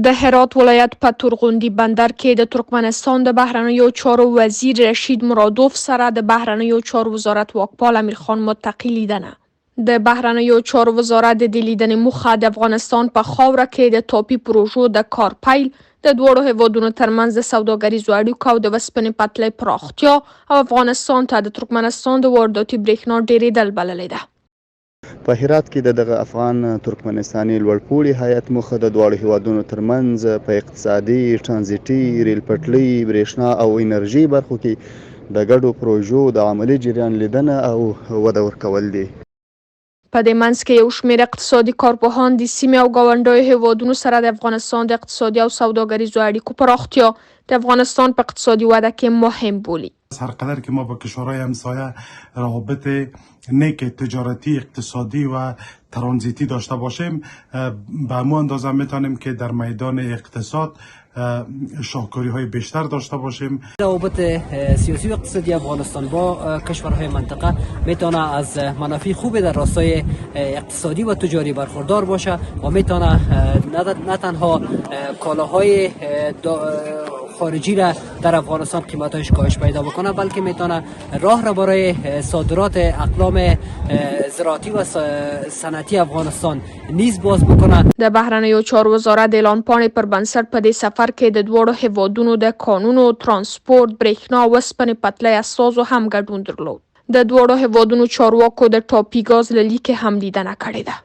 د هرات ولایت په تورغوندي بندر کې د ترکمنستان د بهرنیو چارو وزیر رشید مرادوف سره د بهرنیو چارو وزارت واکپال امیرخان متقی لیدنه. د بهرنیو چارو وزارت د لیدنې موخه د افغانستان په خاوره کې د ټاپي پروژو د کار پیل، د دواړو هیوادونو ترمنځ د سوداګریزو اړیکو او د وسپنې پټلۍ پراختیا او افغانستان ته د ترکمنستان د وارداتي برېښنا ډېرېدل بللې ده. په هرات کې دغه افغان ترکمنستاني لوړپوړي هیات موخه د دواړو هیوادونو ترمنځ په اقتصادي، ترانزیتي، ریل پټلۍ، برېښنا او انرژي برخو کې د ګډو پروژو د عملي جریان لیدنه او وده ورکول دي. په دې منځ کې یو شمېر اقتصادي کارپوهان د سیمې او ګاونډیو هیوادونو سره د افغانستان د اقتصادي او سوداګریزو اړیکو پراختیا د افغانستان په اقتصادي وده کې مهم بولي. هر قدر که ما با کشورهای همسایه روابط نیک تجارتی، اقتصادی و ترانزیتی داشته باشیم، به همون اندازه میتونیم که در میدان اقتصاد شاهکاری های بیشتر داشته باشیم. روابط سیاسی و اقتصادی افغانستان با کشورهای منطقه میتونه از منافع خوب در راستای اقتصادی و تجاری برخوردار باشه و میتونه نه تنها کالاهای خارجی را در افغانستان قیمتش کاهش پیدا بکنه، بلکه میتونه راه را برای صادرات اقلام زراعتی و صنعتی افغانستان نیز باز بکنه. د بهرنیو چارو وزارت د اعلان پاڼې پر بنسټ په دې سفر کې د دواړو هیوادونو د کانونو، ترانسپورت، برېښنا او وسپنې پټلۍ استازو هم ګډون درلود. د دواړو هیوادونو چارواکو د ټاپي ګاز له لیکې هم لیدنه کړې ده.